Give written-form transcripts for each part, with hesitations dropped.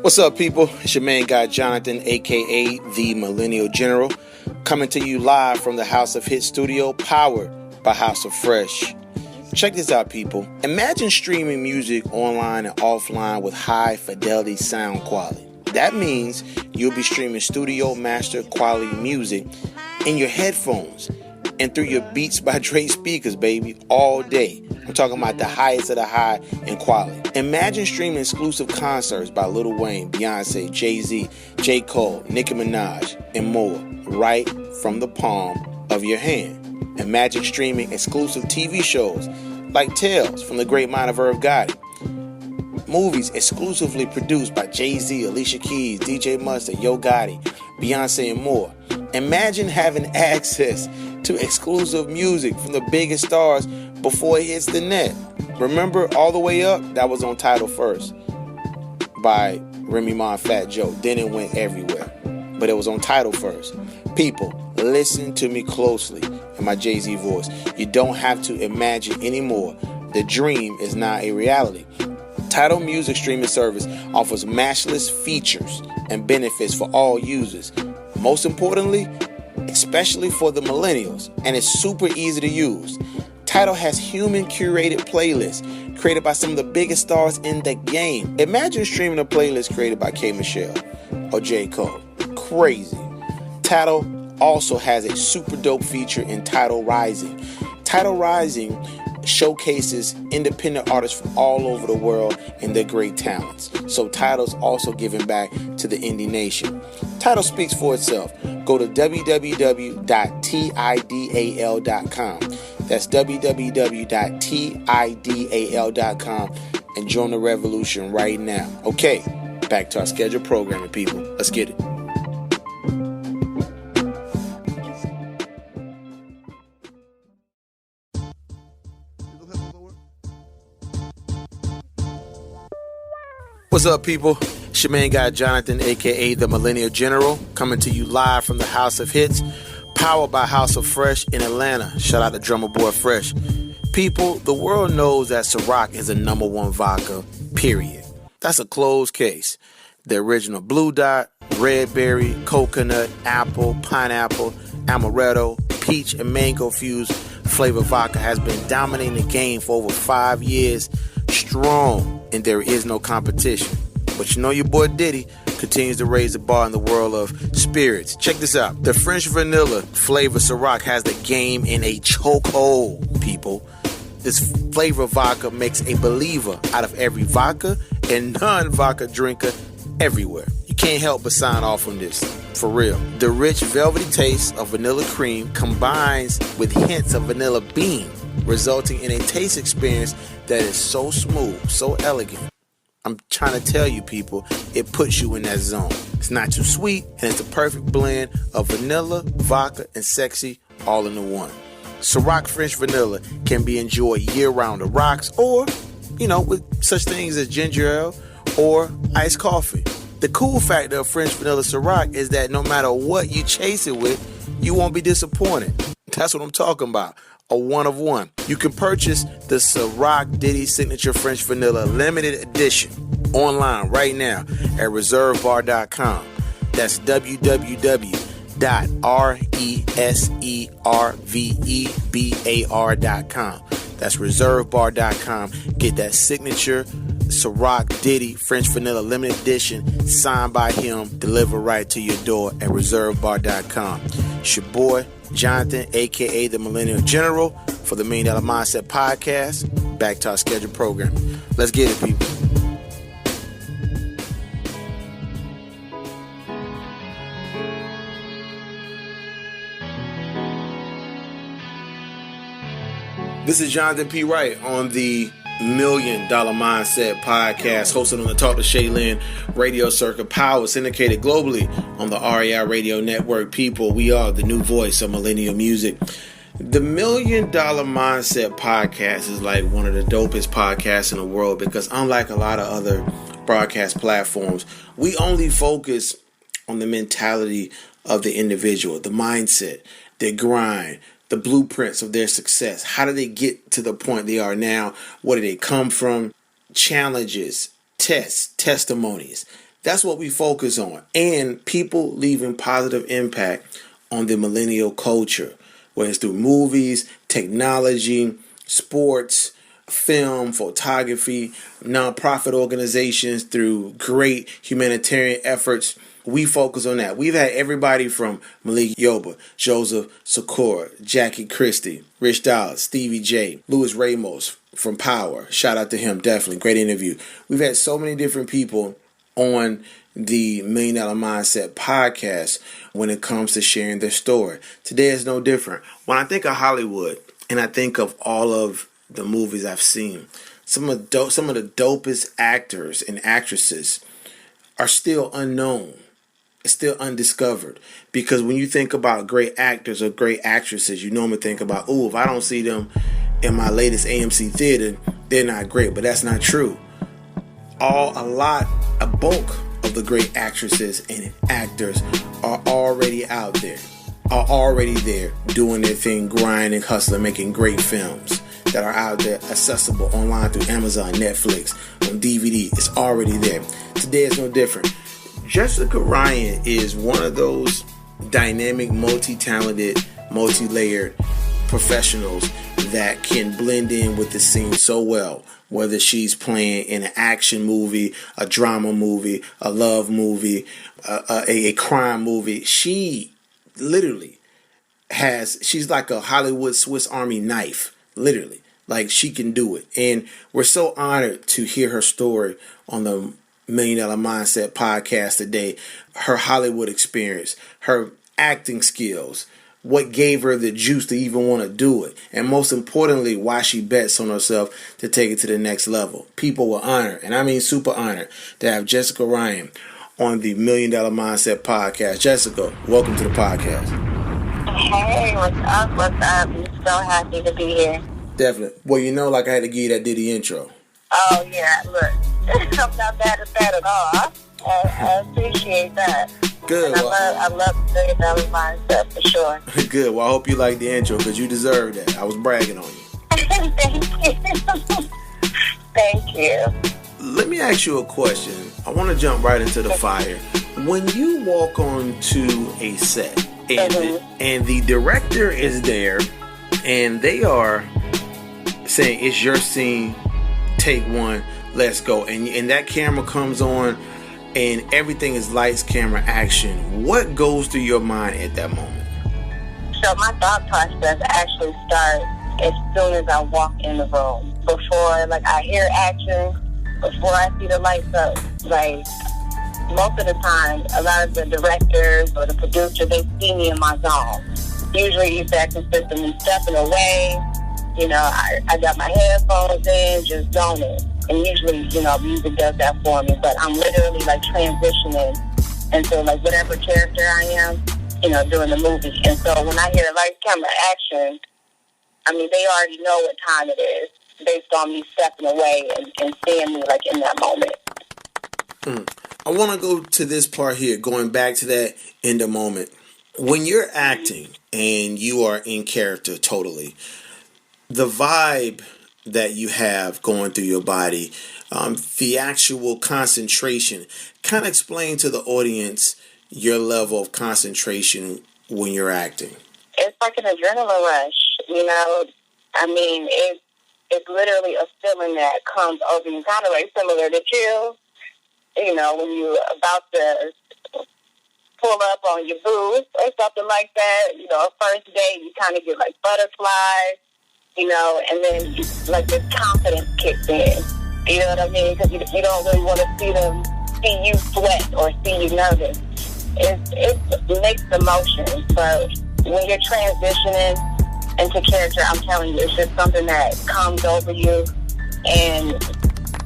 What's up, people? It's your main guy, Jonathan, a.k.a. the Millennial General, coming to you live from the House of Hits studio, powered by House of Fresh. Check this out, people. Imagine streaming music online and offline with high fidelity sound quality. That means you'll be streaming studio master quality music in your headphones and through your Beats by Dre speakers, baby, all day. I'm talking about the highest of the high in quality. Imagine streaming exclusive concerts by Lil Wayne, Beyonce, Jay-Z, J. Cole, Nicki Minaj, and more right from the palm of your hand. Imagine streaming exclusive TV shows like Tales from the Great Mind of Irv Gotti. Movies exclusively produced by Jay-Z, Alicia Keys, DJ Mustard, Yo Gotti, Beyonce, and more. Imagine having access to exclusive music from the biggest stars before it hits the net. Remember All the Way Up? That was on Tidal first by Remy Ma and Fat Joe. Then it went everywhere. But it was on Tidal first. People, listen to me closely in my Jay-Z voice. You don't have to imagine anymore. The dream is now a reality. Tidal music streaming service offers matchless features and benefits for all users. Most importantly, especially for the millennials, and it's super easy to use. Tidal has human curated playlists created by some of the biggest stars in the game. Imagine streaming a playlist created by K. Michelle or J. Cole. Crazy. Tidal also has a super dope feature in Tidal Rising. Tidal Rising showcases independent artists from all over the world and their great talents. So Tidal's also giving back to the indie nation. Tidal speaks for itself. Go to www.tidal.com. That's www.tidal.com and join the revolution right now. Okay, back to our scheduled programming, people. Let's get it. What's up, people? It's your main guy, Jonathan, a.k.a. the Millennial General, coming to you live from the House of Hits, powered by House of Fresh in Atlanta. Shout out to Drummer Boy Fresh. People, the world knows that Ciroc is the number one vodka, period. That's a closed case. The original Blue Dot, Red Berry, Coconut, Apple, Pineapple, Amaretto, Peach, and Mango fused flavor vodka has been dominating the game for over 5 years strong, and there is no competition. But you know your boy Diddy continues to raise the bar in the world of spirits. Check this out. The French vanilla flavor Ciroc has the game in a chokehold, people. This flavor vodka makes a believer out of every vodka and non-vodka drinker everywhere. You can't help but sign off on this. For real. The rich velvety taste of vanilla cream combines with hints of vanilla bean, resulting in a taste experience that is so smooth, so elegant. I'm trying to tell you, people, it puts you in that zone. It's not too sweet, and it's a perfect blend of vanilla, vodka, and sexy all in the one. Ciroc French Vanilla can be enjoyed year-round at rocks or, with such things as ginger ale or iced coffee. The cool factor of French Vanilla Ciroc is that no matter what you chase it with, you won't be disappointed. That's what I'm talking about. A one of one. You can purchase the Ciroc Diddy Signature French Vanilla Limited Edition online right now at reservebar.com. That's www.reservebar.com. That's reservebar.com. Get that signature Ciroc Diddy French Vanilla Limited Edition signed by him, delivered right to your door at reservebar.com. It's your boy Jonathan, a.k.a. the Millennial General, for the $1 Million Mindset Podcast. Back to our scheduled programming. Let's get it, people. This is Jonathan P. Wright on the $1 Million Mindset Podcast, hosted on the Talk to Shaylin radio circuit, power syndicated globally on the REI Radio Network. People, we are the new voice of millennial music. The $1 Million Mindset Podcast is like one of the dopest podcasts in the world because unlike a lot of other broadcast platforms, we only focus on the mentality of the individual, the mindset, their grind, the blueprints of their success. How did they get to the point they are now? Where did they come from? Challenges, tests, testimonies. That's what we focus on. And people leaving positive impact on the millennial culture, whether it's through movies, technology, sports, film, photography, nonprofit organizations, through great humanitarian efforts. We focus on that. We've had everybody from Malik Yoba, Joseph Sikora, Jackie Christie, Rich Dollars, Stevie J, Louis Ramos from Power. Shout out to him, definitely. Great interview. We've had so many different people on the $1 Million Mindset podcast when it comes to sharing their story. Today is no different. When I think of Hollywood and I think of all of the movies I've seen, some of the dopest actors and actresses are still unknown, still undiscovered. Because when you think about great actors or great actresses, you normally think about, oh, if I don't see them in my latest AMC theater, they're not great. But that's not true. A bulk of the great actresses and actors are already out there, are already there doing their thing, grinding, hustling, making great films that are out there, accessible online through Amazon, Netflix, on DVD. It's already there. Today is no different. Jessica Ryan is one of those dynamic, multi-talented, multi-layered professionals that can blend in with the scene so well. Whether she's playing in an action movie, a drama movie, a love movie, a crime movie, she literally she's like a Hollywood Swiss Army knife, literally. Like, she can do it. And we're so honored to hear her story on the $1 Million Mindset podcast today. Her Hollywood experience, her acting skills, what gave her the juice to even want to do it, and most importantly, why she bets on herself to take it to the next level. People were honored, and I mean super honored, to have Jessica Ryan on the $1 Million Mindset podcast. Jessica, welcome to the podcast. Hey, what's up? I'm so happy to be here. Definitely. Well, like I had to give you that Diddy intro. Oh, yeah, look, I'm not bad at that at all. I appreciate that. Good. And I love the $1 Million Mindset for sure. Good. Well, I hope you like the intro because you deserve that. I was bragging on you. Thank you. Let me ask you a question. I want to jump right into the fire. When you walk onto a set and the director is there and they are saying, it's your scene, take one, let's go. And that camera comes on and everything is lights, camera, action. What goes through your mind at that moment? So my thought process actually starts as soon as I walk in the room. Before, I hear action, before I see the lights up. Most of the time, a lot of the directors or the producer, they see me in my zone. Usually that consists of me stepping away. I got my headphones in, just zoning. And usually, music does that for me. But I'm literally, transitioning into, whatever character I am, during the movie. And so when I hear lights, camera, action, I mean, they already know what time it is based on me stepping away and seeing me, in that moment. I want to go to this part here, going back to that in the moment. When you're acting and you are in character totally, the vibe that you have going through your body, the actual concentration, kind of explain to the audience your level of concentration when you're acting. It's like an adrenaline rush, I mean, it's literally a feeling that comes over you, kind of similar to chills, when you're about to pull up on your booth or something like that. First day you kind of get butterflies, and then this confidence kicks in. You know what I mean? Because you don't really want to see you sweat or see you nervous. It's mixed emotions, but when you're transitioning into character, I'm telling you, it's just something that comes over you, and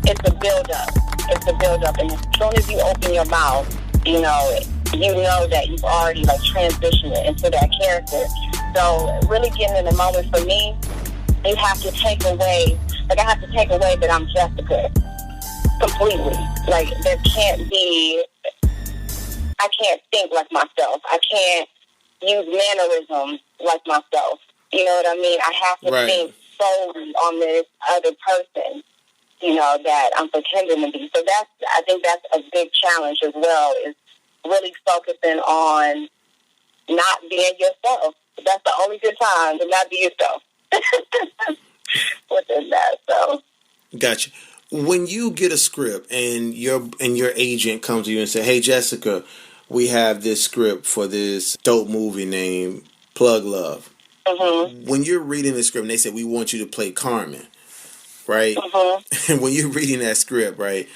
it's a build-up. And as soon as you open your mouth, you know that you've already transitioned into that character. So really getting in the moment for me, you have to take away, I have to take away that I'm Jessica completely. There can't be, I can't think like myself. I can't use mannerisms like myself. You know what I mean? I have to Right. think solely on this other person, that I'm pretending to be. So I think that's a big challenge as well, is really focusing on not being yourself. That's the only good time to not be yourself within that. So, Gotcha. When you get a script and your agent comes to you and say, "Hey, Jessica, we have this script for this dope movie named Plug Love." mm-hmm. When you're reading the script and they say, "We want you to play Carmen," right? Mm-hmm. And when you're reading that script, right,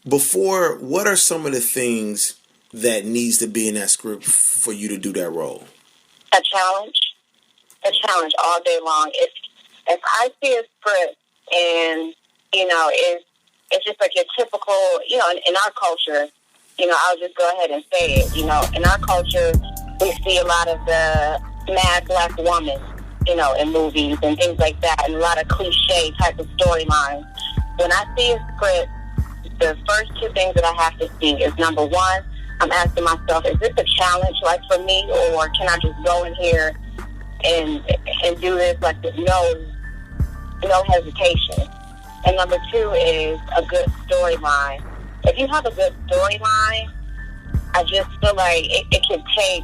before, what are some of the things that needs to be in that script for you to do that role? A challenge all day long. If I see a script and it's just like your typical, in our culture, I'll just go ahead and say it. In our culture, we see a lot of the mad black woman, in movies and things like that, and a lot of cliche type of storylines. When I see a script, the first two things that I have to see is, number one, I'm asking myself, is this a challenge, like, for me, or can I just go in here and do this, like, with no hesitation? And number two is a good storyline. If you have a good storyline, I just feel like it can take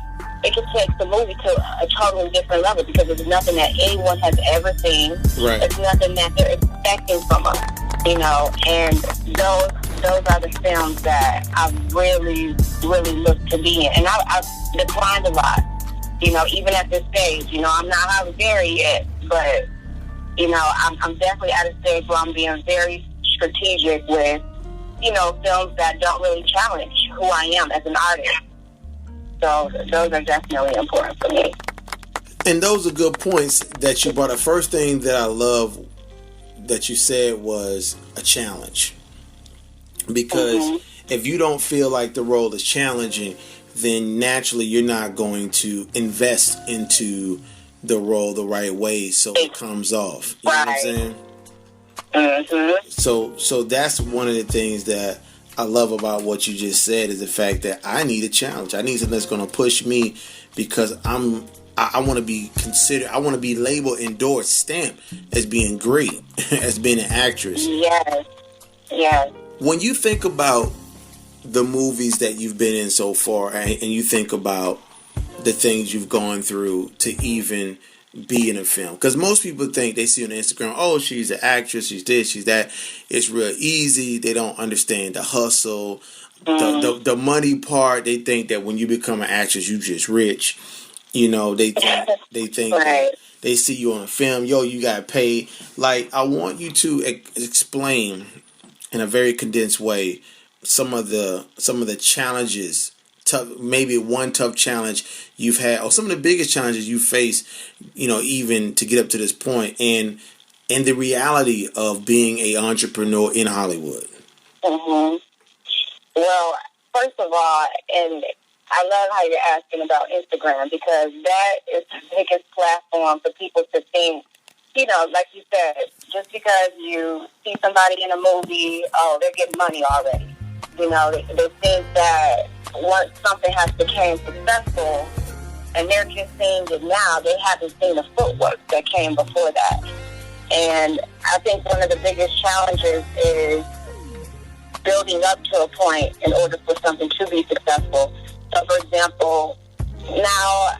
the movie to a totally different level, because it's nothing that anyone has ever seen. Right. It's nothing that they're expecting from us, and those are the films that I really, really look to be in. And I've declined a lot, even at this stage. I'm not out of there yet, but, I'm definitely at a stage where I'm being very strategic with, films that don't really challenge who I am as an artist. So those are definitely important for me. And those are good points that you brought up. First thing that I love that you said was a challenge. Because if you don't feel like the role is challenging, then naturally you're not going to invest into the role the right way so it comes off. You know what I'm saying? Mm-hmm. So that's one of the things that I love about what you just said, is the fact that I need a challenge. I need something that's going to push me, because I want to be considered, I want to be labeled, endorsed, stamped as being great, as being an actress. Yes. When you think about the movies that you've been in so far, and you think about the things you've gone through to even be in a film, because most people think, they see on Instagram, oh, she's an actress, she's this, she's that. It's real easy. They don't understand the hustle, the money part. They think that when you become an actress, you just rich. They think right. that they see you on a film, yo, you got paid. Like, I want you to explain in a very condensed way some of the challenges, maybe one tough challenge you've had, or some of the biggest challenges you face, even to get up to this point, and the reality of being an entrepreneur in Hollywood. Mm-hmm. Well, first of all, and I love how you're asking about Instagram, because that is the biggest platform for people to think, like you said, just because you see somebody in a movie, oh, they're getting money already. They think that once something has become successful and they're just seeing it now, they haven't seen the footwork that came before that. And I think one of the biggest challenges is building up to a point in order for something to be successful. So, for example, now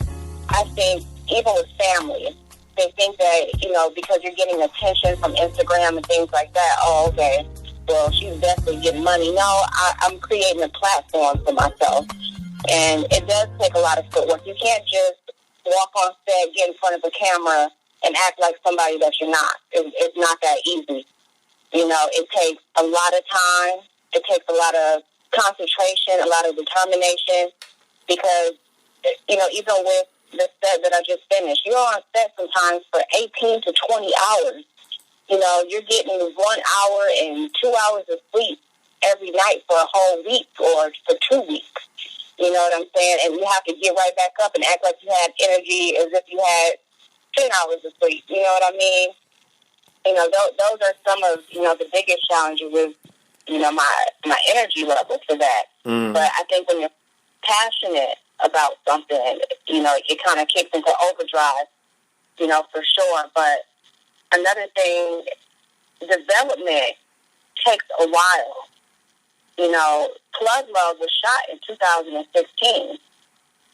I think even with family, they think that, because you're getting attention from Instagram and things like that, oh, okay, well, she's definitely getting money. No, I'm creating a platform for myself. And it does take a lot of footwork. You can't just walk on set, get in front of a camera, and act like somebody that you're not. It's not that easy. It takes a lot of time. It takes a lot of concentration, a lot of determination, because, even with the set that I just finished, you're on set sometimes for 18 to 20 hours. You're getting 1 hour and 2 hours of sleep every night for a whole week or for 2 weeks. You know what I'm saying? And you have to get right back up and act like you had energy as if you had 10 hours of sleep. You know what I mean? Those are some of, the biggest challenges with, my energy level for that. But I think when you're passionate about something, it kind of kicks into overdrive. for sure. But another thing, development takes a while. Plug Love was shot in 2016.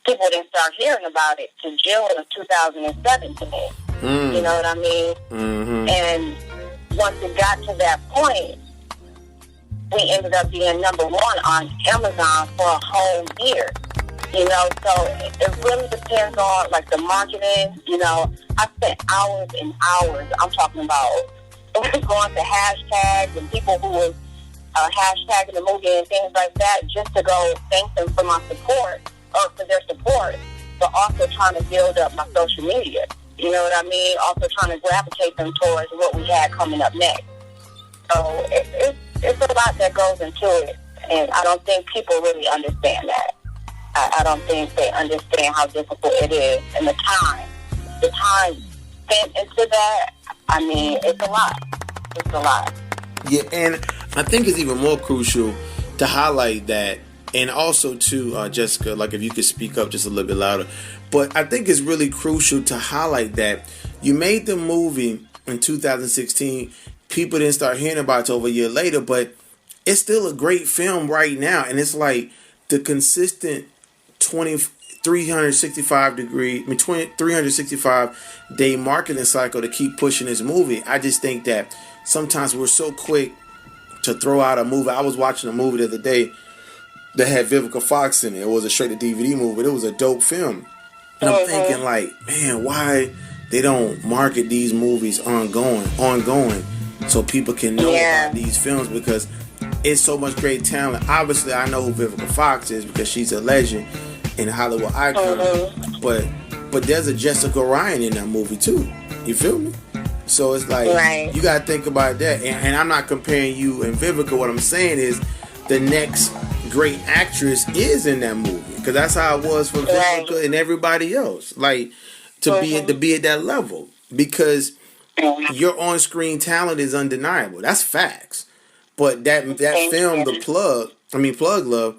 People didn't start hearing about it to June of 2017. You know what I mean? Mm-hmm. And once it got to that point, we ended up being number one on Amazon for a whole year. So it really depends on, like, the marketing. I spent hours and hours. I'm talking about going to hashtags and people who was hashtagging the movie and things like that just to go thank them for my support, or for their support, but also trying to build up my social media. You know what I mean? Also trying to gravitate them towards what we had coming up next. So it's a lot that goes into it, and I don't think people really understand that. I don't think they understand how difficult it is, and the time spent into that. I mean, it's a lot. It's a lot. Yeah, and I think it's even more crucial to highlight that, and also to Jessica, like, if you could speak up just a little bit louder. But I think it's really crucial to highlight that you made the movie in 2016. People didn't start hearing about it till over a year later, but it's still a great film right now. And it's like the consistent 365 day marketing cycle to keep pushing this movie. I just think that sometimes we're so quick to throw out a movie. I was watching a movie the other day that had Vivica Fox in it. It was a straight to DVD movie, but it was a dope film. And I'm thinking, like, man, why they don't market these movies ongoing, so people can know about these films, because it's so much great talent. Obviously, I know who Vivica Fox is because she's a legend and a Hollywood icon. But there's a Jessica Ryan in that movie too. You feel me? So it's like, you gotta think about that. And I'm not comparing you and Vivica. What I'm saying is the next great actress is in that movie, because that's how it was for Vivica and everybody else. Like, to be at that level, because your on-screen talent is undeniable. That's facts. But that film, Plug Love,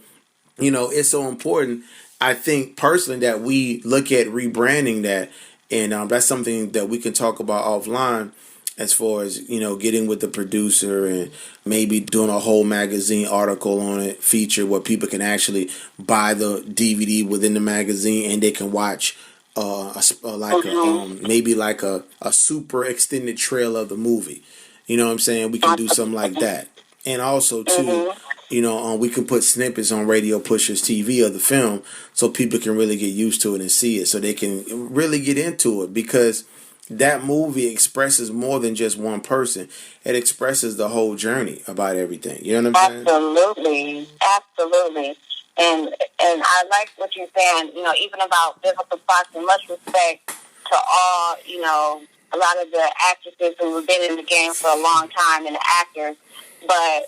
it's so important. I think personally that we look at rebranding that, and that's something that we can talk about offline, as far as, getting with the producer and maybe doing a whole magazine article on it, feature where people can actually buy the DVD within the magazine and they can watch maybe like a super extended trailer of the movie. You know what I'm saying? We can do something like that. And also too, we can put snippets on Radio Pushers TV of the film so people can really get used to it and see it, so they can really get into it, because that movie expresses more than just one person. It expresses the whole journey about everything. You know what I'm saying? Absolutely. And I like what you're saying, even about Vivica Fox, and much respect to all, a lot of the actresses who have been in the game for a long time, and the actors. But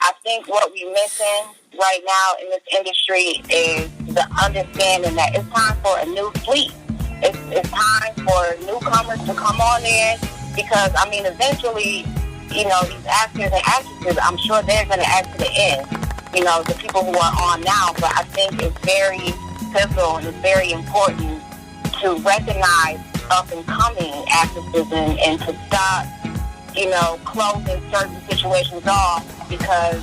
I think what we're missing right now in this industry is the understanding that it's time for a new fleet. It's time for newcomers to come on in, because, eventually, these actors and actresses, I'm sure they're going to add to the end, the people who are on now. But I think it's very pivotal and it's very important to recognize up-and-coming actresses and to stop, closing certain situations off, because,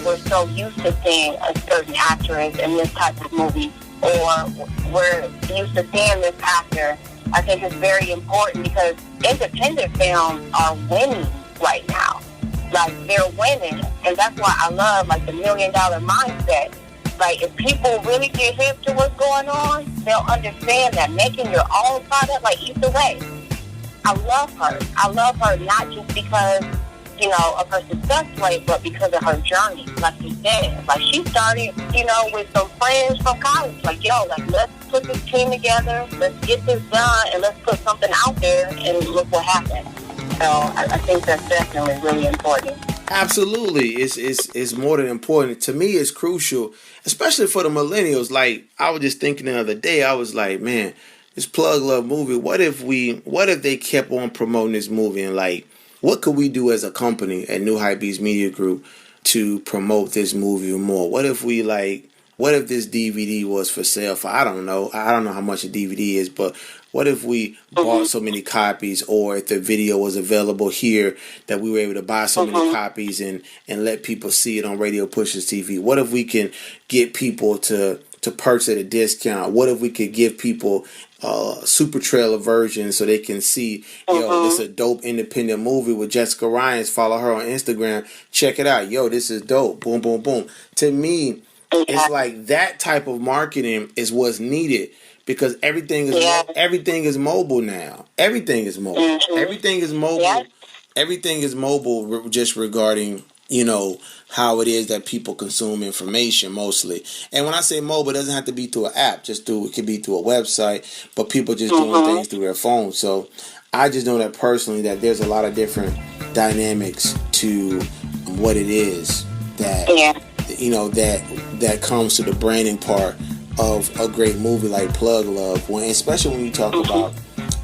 we're so used to seeing a certain actress in this type of movie, or we're used to seeing this actor. I think it's very important, because independent films are winning right now. Like, they're winning, and that's why I love, like, the $1 Million mindset. Like, if people really get hip to what's going on, they'll understand that making your own product, like Issa Rae, I love her. I love her not just because, of her success rate, but because of her journey. Like you said, like, she started, with some friends from college. Like, let's put this team together, let's get this done, and let's put something out there, and look what happened. So I think that's definitely really important. Absolutely. It's more than important. To me, it's crucial, especially for the millennials. Like, I was just thinking the other day, I was like, man, this Plug Love movie, what if they kept on promoting this movie, and, like, what could we do as a company at New Hypebeast Media Group to promote this movie more? What if we, like, what if this DVD was for sale for, I don't know how much a DVD is, but what if we bought so many copies, or if the video was available here that we were able to buy so many copies and let people see it on Radio Pushers TV? What if we can get people to purchase at a discount? What if we could give people super trailer version so they can see, this is a dope independent movie with Jessica Ryan. Follow her on Instagram. Check it out. Yo, this is dope. Boom, boom, boom. To me, it's like that type of marketing is what's needed, because everything is mobile now. Everything is mobile. Everything is mobile. Everything is mobile. Just regarding how it is that people consume information mostly. And when I say mobile, it doesn't have to be through an app. It could be through a website, but people just doing things through their phone. So I just know that personally, that there's a lot of different dynamics to what it is that that comes to the branding part of a great movie like Plug Love, especially when you talk about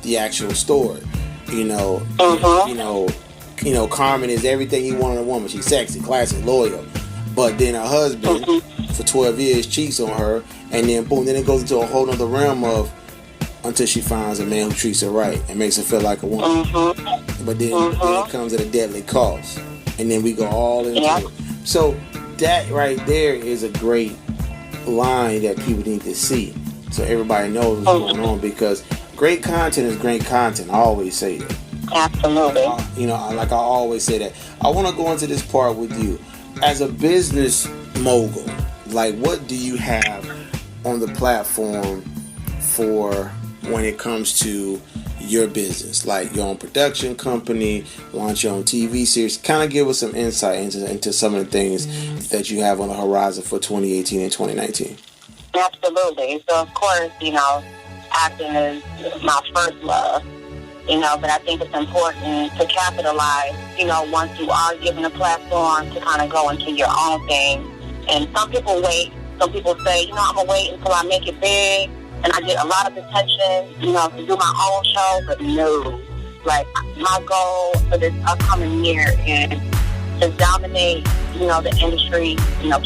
the actual story. Carmen is everything you want in a woman. She's sexy, classy, loyal. But then her husband, for 12 years, cheats on her. And then, boom, then it goes into a whole other realm of, until she finds a man who treats her right and makes her feel like a woman. But then it comes at a deadly cost. And then we go all into it. So that right there is a great line that people need to see, so everybody knows what's going on, because great content is great content. I always say that. Absolutely. Like I always say that. I want to go into this part with you. As a business mogul, like, what do you have on the platform for when it comes to your business? Like your own production company, launch your own TV series. Kind of give us some insight into some of the things that you have on the horizon for 2018 and 2019. Absolutely. So, of course, acting is my first love. But I think it's important to capitalize, once you are given a platform, to kind of go into your own thing. And some people wait. Some people say, I'm going to wait until I make it big and I get a lot of attention, to do my own show. But no, like, my goal for this upcoming year is to dominate, the industry,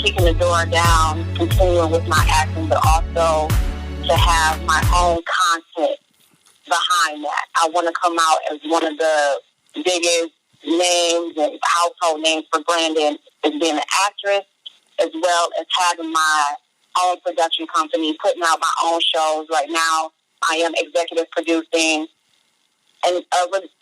kicking the door down, continuing with my acting, but also to have my own content behind that. I want to come out as one of the biggest names and household names for Brandon, as being an actress, as well as having my own production company, putting out my own shows. Right now, I am executive producing a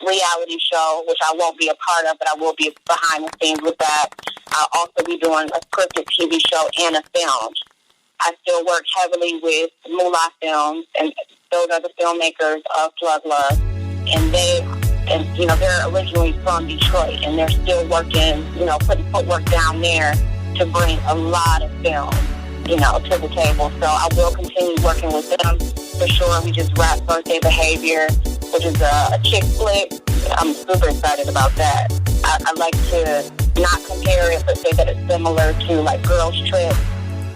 reality show, which I won't be a part of, but I will be behind the scenes with that. I'll also be doing a scripted TV show and a film. I still work heavily with Moolah Films, and those are the filmmakers of Plug Love, and they're originally from Detroit, and they're still working, putting footwork down there to bring a lot of film, to the table. So I will continue working with them for sure. We just wrapped Birthday Behavior, which is a chick flick. I'm super excited about that. I like to not compare it, but say that it's similar to like Girls Trip.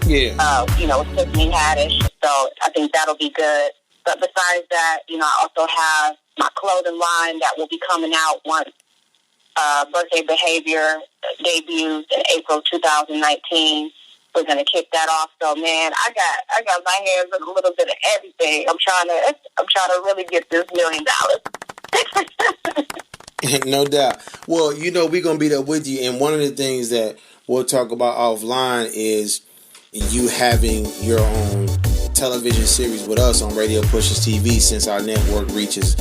Yeah. With Tiffany Haddish. So I think that'll be good. But besides that, I also have my clothing line that will be coming out once Birthday Behavior debuts in April 2019. We're gonna kick that off. So man, I got my hands in a little bit of everything. I'm trying to really get this $1 million. No doubt. Well, we're gonna be there with you, and one of the things that we'll talk about offline is you having your own television series with us on Radio Pushers TV, since our network reaches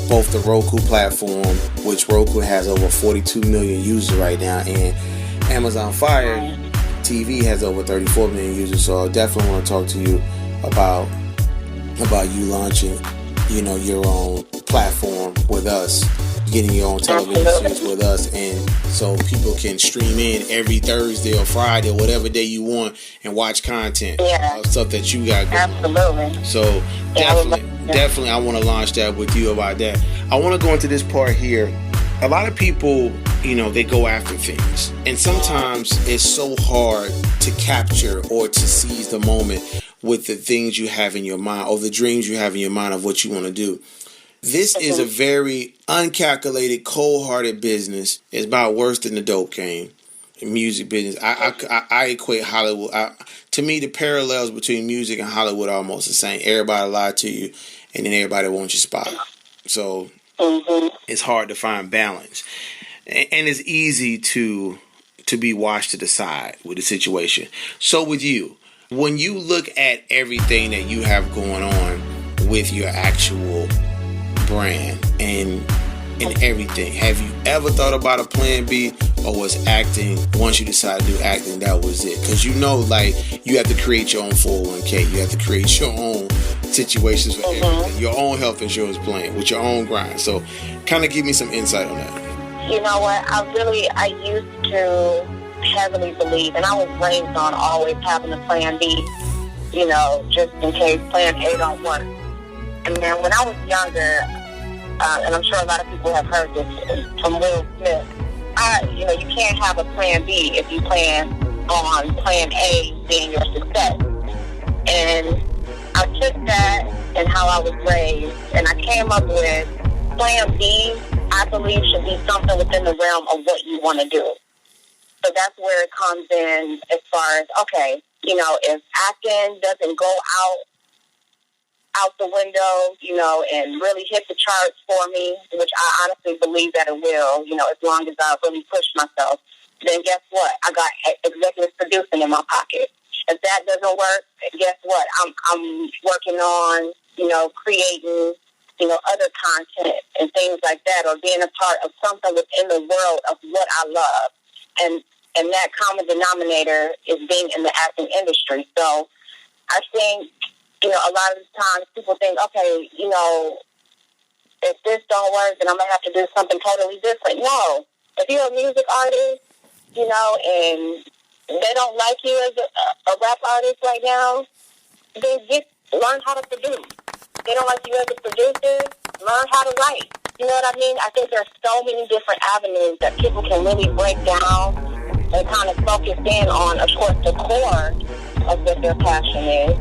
both the Roku platform, which Roku has over 42 million users right now, and Amazon Fire TV has over 34 million users. So I definitely want to talk to you about you launching, your own platform with us, getting your own television series with us, and so people can stream in every Thursday or Friday or whatever day you want and watch content, stuff that you got going on. So definitely I want to launch that with you about that. I want to go into this part here. A lot of people, they go after things, and sometimes it's so hard to capture or to seize the moment with the things you have in your mind or the dreams you have in your mind of what you want to do. This is a very uncalculated, cold-hearted business. It's about worse than the dope game. music business. I equate Hollywood. To me, the parallels between music and Hollywood are almost the same. Everybody lie to you, and then everybody wants your spot. So it's hard to find balance, and it's easy to be washed to the side with the situation. So with you, when you look at everything that you have going on with your actual brand and everything, have you ever thought about a plan B, or was acting, once you decide to do acting, that was it? Because like, you have to create your own 401k, you have to create your own situations for everything, your own health insurance plan with your own grind. So kind of give me some insight on that. You know what, I used to heavily believe, and I was raised on always having a plan B, just in case plan A don't work. And then when I was younger, and I'm sure a lot of people have heard this from Will Smith, you can't have a plan B if you plan on plan A being your success. And I took that and how I was raised, and I came up with plan B, I believe, should be something within the realm of what you want to do. So that's where it comes in as far as, okay, if acting doesn't go out the window, and really hit the charts for me, which I honestly believe that it will, as long as I really push myself, then guess what? I got executive producing in my pocket. If that doesn't work, guess what? I'm working on, creating, other content and things like that, or being a part of something within the world of what I love. And that common denominator is being in the acting industry. So I think, a lot of the times people think, okay, if this don't work, then I'm going to have to do something totally different. No. If you're a music artist, and they don't like you as a rap artist right now, then learn how to produce. They don't like you as a producer, learn how to write. You know what I mean? I think there's so many different avenues that people can really break down and kind of focus in on, of course, the core of what their passion is.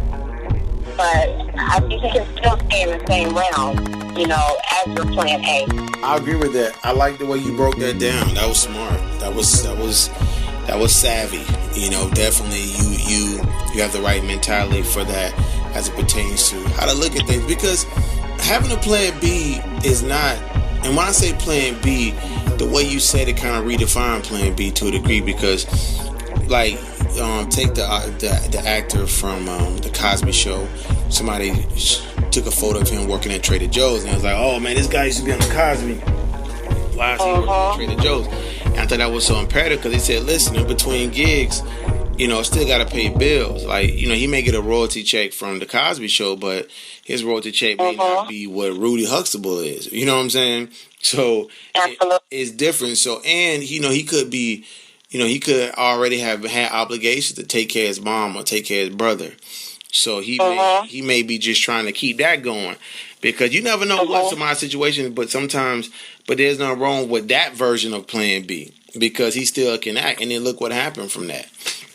But I think you can still stay in the same realm, as your plan A. I agree with that. I like the way you broke that down. That was smart. That was savvy. Definitely you have the right mentality for that as it pertains to how to look at things. Because having a plan B is not, and when I say plan B, the way you said it kind of redefined plan B to a degree, because like take the actor from the Cosby Show. Somebody took a photo of him working at Trader Joe's, and I was like, oh man, this guy used to be on the Cosby. Why is he working at Trader Joe's? And I thought that was so imperative, because they said, listen, in between gigs, still got to pay bills. Like, he may get a royalty check from the Cosby Show, but his royalty check may not be what Rudy Huxtable is. You know what I'm saying? So it's different. So, and, he could be, he could already have had obligations to take care of his mom or take care of his brother. So he may be just trying to keep that going, because you never know what somebody's situation. But there's nothing wrong with that version of Plan B, because he still can act. And then look what happened from that.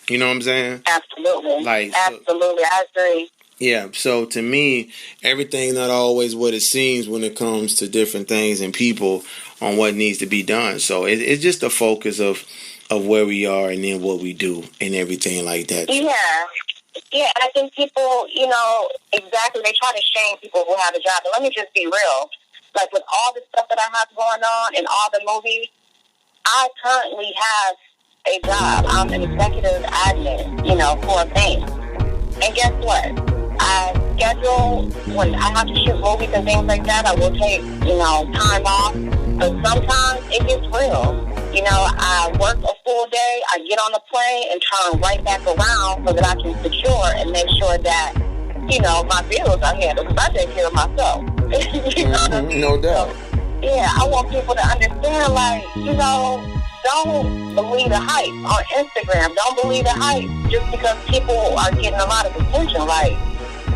You know what I'm saying? Absolutely. Absolutely, I agree. Yeah. So to me, everything's not always what it seems when it comes to different things and people on what needs to be done. So it's just a focus of where we are and then what we do and everything like that. Yeah, and I think people, exactly, they try to shame people who have a job. But let me just be real. Like, with all the stuff that I have going on and all the movies, I currently have a job. I'm an executive admin, for a bank. And guess what? I schedule, when I have to shoot movies and things like that, I will take, time off. But sometimes it gets real. I work a full day, I get on the plane and turn right back around so that I can secure and make sure that, my bills are handled, because I take care of myself. No doubt. So, I want people to understand, like, don't believe the hype on Instagram. Don't believe the hype just because people are getting a lot of attention. Like,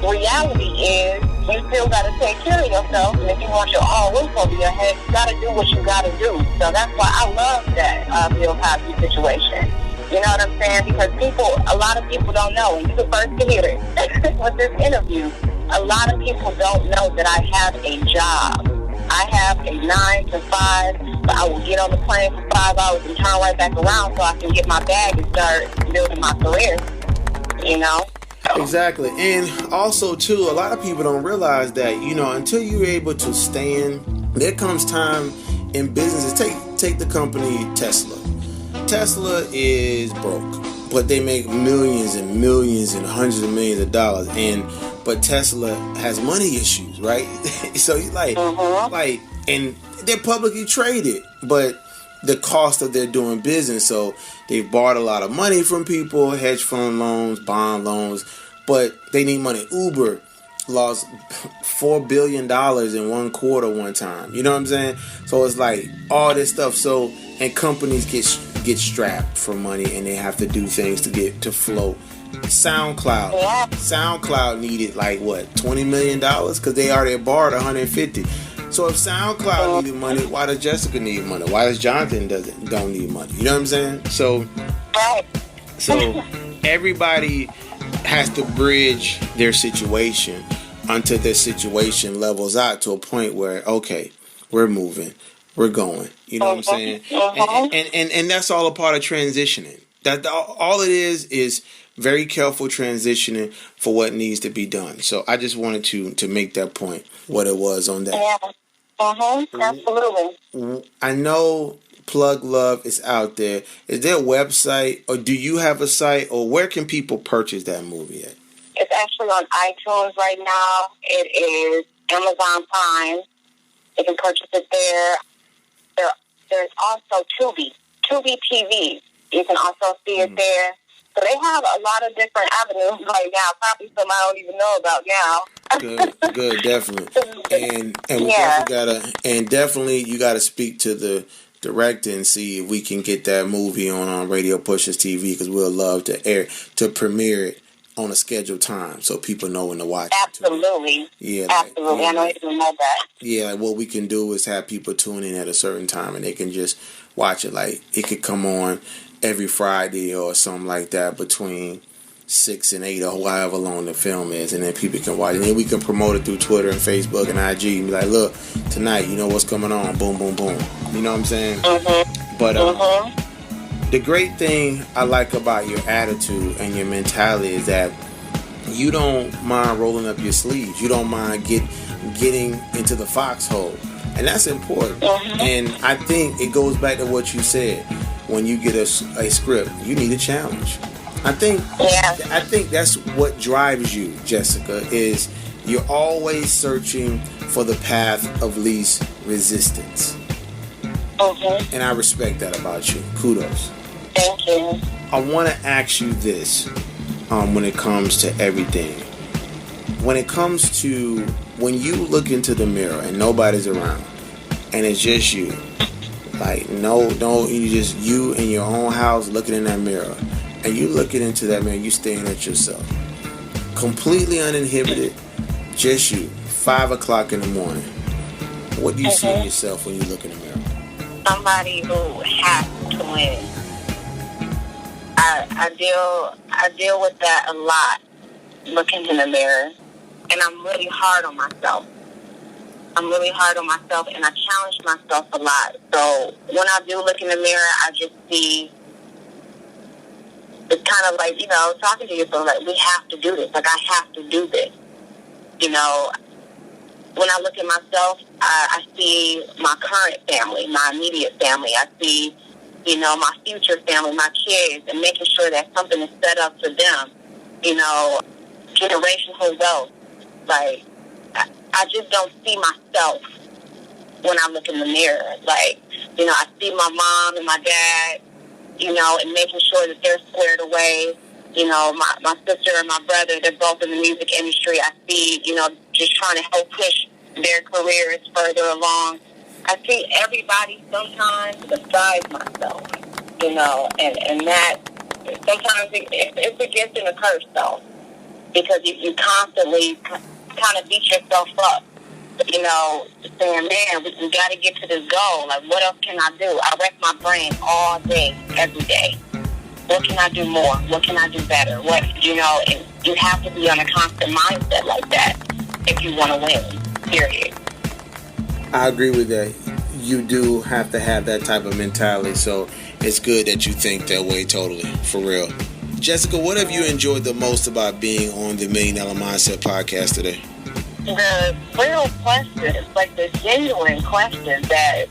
reality is, you still got to take care of yourself, and if you want your own roof over your head, you got to do what you got to do. So that's why I love that Bill Cosby situation. You know what I'm saying? Because a lot of people don't know, and you're the first to hear it with this interview. A lot of people don't know that I have a job. I have a 9 to 5 I will get on the plane for 5 hours and turn right back around so I can get my bag and start building my career, you know? Exactly. And also, too, a lot of people don't realize that, you know, until you're able to stand, there comes time in businesses. Take the company Tesla. Tesla is broke, but they make millions and millions and hundreds of millions of dollars. But Tesla has money issues, right? So and they're publicly traded, but the cost of their doing business. So they've borrowed a lot of money from people, hedge fund loans, bond loans, but they need money. Uber lost $4 billion in one quarter one time. You know what I'm saying? So it's like all this stuff. So, and companies get strapped for money, and they have to do things to float. SoundCloud needed like what, $20 million because they already borrowed $150. So if SoundCloud needed money, why does Jessica need money? Why does Jonathan don't need money? You know what I'm saying? So everybody has to bridge their situation until their situation levels out to a point where, okay, we're moving, we're going. You know what I'm saying? And that's all a part of transitioning. That all it is very careful transitioning for what needs to be done. So I just wanted to make that point, what it was on that. Yeah. Absolutely. I know Plug Love is out there. Is there a website, or do you have a site, or where can people purchase that movie at? It's actually on iTunes right now. It is Amazon Prime. You can purchase it there. There's also Tubi TV. You can also see it there. So they have a lot of different avenues right now. Probably some I don't even know about now. Good, definitely. And definitely you gotta speak to the director and see if we can get that movie on Radio Pushers TV, because we'll love to premiere it on a scheduled time so people know when to watch it. Absolutely. Yeah. Absolutely. I know you didn't know that. Yeah, like what we can do is have people tune in at a certain time and they can just watch it. Like it could come on every Friday or something like that between 6 and 8 or however long the film is, and then people can watch it. And then we can promote it through Twitter and Facebook and IG and be like, look, tonight, you know what's coming on, boom, boom, boom. You know what I'm saying? But the great thing I like about your attitude and your mentality is that you don't mind rolling up your sleeves. You don't mind getting into the foxhole. And that's important. And I think it goes back to what you said. When you get a script, you need a challenge. I think that's what drives you, Jessica, is you're always searching for the path of least resistance. And I respect that about you. Kudos. Thank you. I want to ask you this when it comes to everything. When it comes to when you look into the mirror and nobody's around and it's just you, like you in your own house looking in that mirror, and you looking into that mirror, you staring at yourself, completely uninhibited, just you, 5 o'clock in the morning. What do you see in yourself when you look in the mirror? Somebody who has to win. I deal with that a lot, looking in the mirror, and I'm really hard on myself. And I challenge myself a lot. So when I do look in the mirror, I just see, it's kind of like, talking to yourself, like, we have to do this. Like, I have to do this. When I look at myself, I see my current family, my immediate family. I see, my future family, my kids, and making sure that something is set up for them. Generational wealth. Like, I just don't see myself when I look in the mirror. Like, I see my mom and my dad, and making sure that they're squared away. My sister and my brother, they're both in the music industry. I see, just trying to help push their careers further along. I see everybody sometimes besides myself, and that sometimes it's a gift and a curse, though, because you constantly kind of beat yourself up, saying, man, we got to get to this goal. Like, what else can I do? I wreck my brain all day, every day. What can I do more? What can I do better? And you have to be on a constant mindset like that if you want to win, period. I agree with that. you do have to have that type of mentality. So it's good that you think that way, totally, for real. Jessica, what have you enjoyed the most about being on the $1 Million Mindset podcast today? The real questions, like the genuine questions that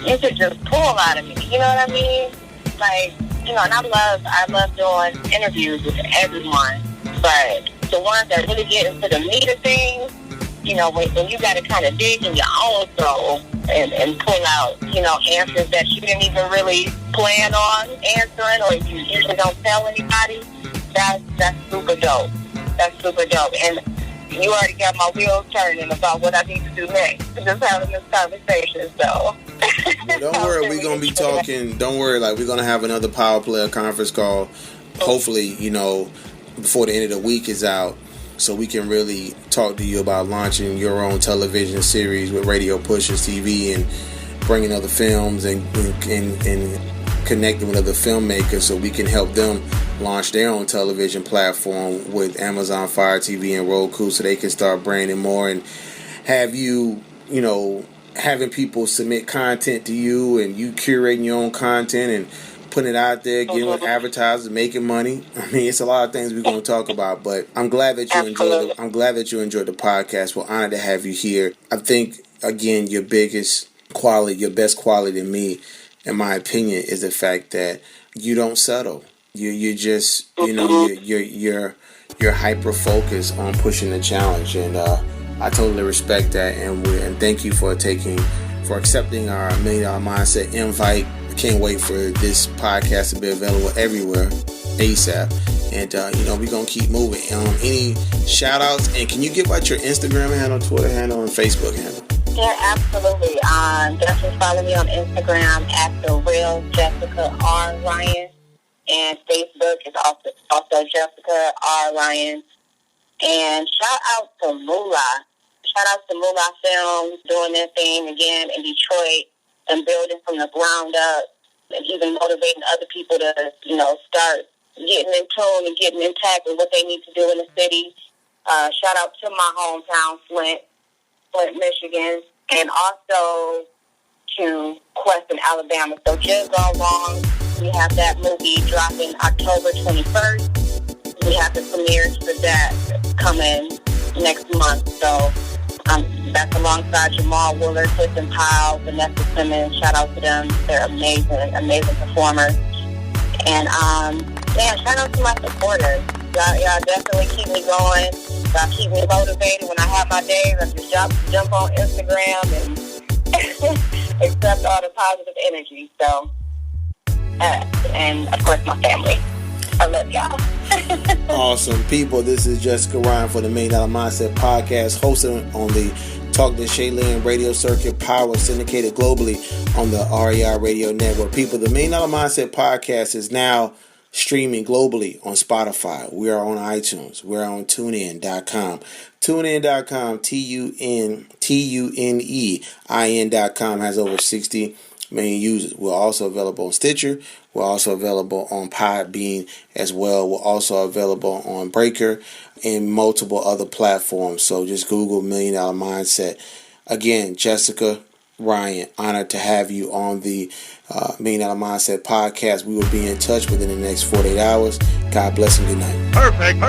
you could just pull out of me. You know what I mean? Like, you know, and I love doing interviews with everyone, but the ones that really get into the meat of things, you know, when you got to kind of dig in your own soul and pull out, you know, answers that you didn't even really plan on answering, or you usually don't tell anybody, that's super dope. That's super dope. And you already got my wheels turning about what I need to do next. Just having this conversation, so. Don't worry, we're going to be talking. Don't worry, like, we're going to have another Power Player conference call, hopefully, you know, before the end of the week is out, so we can really talk to you about launching your own television series with Radio Pushers TV and bringing other films and connecting with other filmmakers so we can help them launch their own television platform with Amazon Fire TV and Roku, so they can start branding more and have you, you know, having people submit content to you and you curating your own content and putting it out there, getting with advertisers, making money. I mean, it's a lot of things we're going to talk about, but I'm glad that you enjoyed the podcast. We're honored to have you here. I think, again, your best quality to me, in my opinion, is the fact that you don't settle. You just, you know, you're hyper focused on pushing the challenge, and I totally respect that. And thank you for accepting our $1 Million Mindset invite. I can't wait for this podcast to be available everywhere ASAP. And you know, we're gonna keep moving. Any shout outs, and can you give out your Instagram handle, Twitter handle, and Facebook handle? Yeah, absolutely. Definitely follow me on Instagram at the real Jessica R Ryan, and Facebook is also Jessica R Ryan. And shout out to Moolah. Shout out to Moolah Films doing their thing again in Detroit and building from the ground up, and even motivating other people to, you know, start getting in tune and getting intact with what they need to do in the city. Shout out to my hometown, Flint, Michigan, and also to Quest in Alabama. So Just Gone Wrong, we have that movie dropping October 21st. We have the premieres for that coming next month. So that's alongside Jamal Wooler, Clifton Powell, Vanessa Simmons. Shout out to them. They're amazing performers. And shout out to my supporters. Y'all definitely keep me going. Y'all keep me motivated. When I have my days, I just jump on Instagram and accept all the positive energy. So, and of course my family. I love y'all. Awesome. People, this is Jessica Ryan for the $1 Million Mindset podcast, hosted on the Talk to Shaylin radio circuit, power syndicated globally on the REI radio network. People, the $1 Million Mindset podcast is now streaming globally on Spotify. We are on iTunes. We're on TuneIn.com. TuneIn.com, TuneIn.com has over 60 million users. We're also available on Stitcher. We're also available on Podbean as well. We're also available on Breaker and multiple other platforms. So just Google $1 Million Mindset. Again, Jessica Ryan, honored to have you on the $1 Million Mindset podcast. We will be in touch within the next 48 hours. God bless and good night. Perfect.